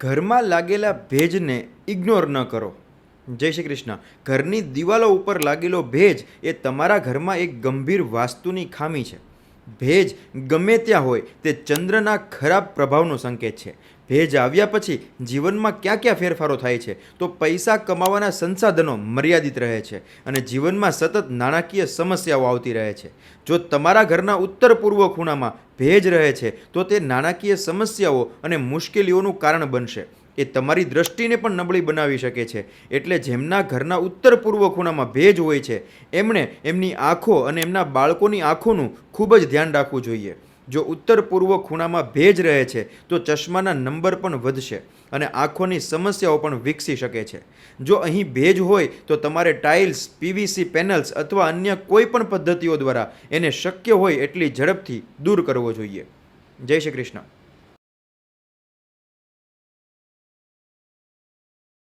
ઘરમાં લાગેલા ભેજને ઇગ્નોર ન કરો. જય શ્રી કૃષ્ણ. ઘરની દિવાલો ઉપર લાગેલો ભેજ એ તમારા ઘરમાં એક ગંભીર વાસ્તુની ખામી છે. ભેજ ગમે ત્યાં હોય તે ચંદ્રના ખરાબ પ્રભાવનો સંકેત છે. ભેજ આવ્યા પછી જીવનમાં ક્યાં ક્યાં ફેરફારો થાય છે? તો પૈસા કમાવાના સંસાધનો મર્યાદિત રહે છે અને જીવનમાં સતત નાણાકીય સમસ્યાઓ આવતી રહે છે. જો તમારા ઘરના ઉત્તર પૂર્વ ખૂણામાં ભેજ રહે છે તો તે નાણાકીય સમસ્યાઓ અને મુશ્કેલીઓનું કારણ બનશે. એ તમારી દ્રષ્ટિને પણ નબળી બનાવી શકે છે. એટલે જેમના ઘરના ઉત્તર પૂર્વ ખૂણામાં ભેજ હોય છે એમણે એમની આંખો અને એમના બાળકોની આંખોનું ખૂબ જ ધ્યાન રાખવું જોઈએ. જો ઉત્તર પૂર્વ ખૂણામાં ભેજ રહે છે તો ચશ્માના નંબર પણ વધશે અને આંખોની સમસ્યાઓ પણ વિકસી શકે છે. જો અહીં ભેજ હોય તો તમારે ટાઇલ્સ, પીવીસી પેનલ્સ અથવા અન્ય કોઈ પણ પદ્ધતિઓ દ્વારા એને શક્ય હોય એટલી ઝડપથી દૂર કરવો જોઈએ. જય શ્રી કૃષ્ણ.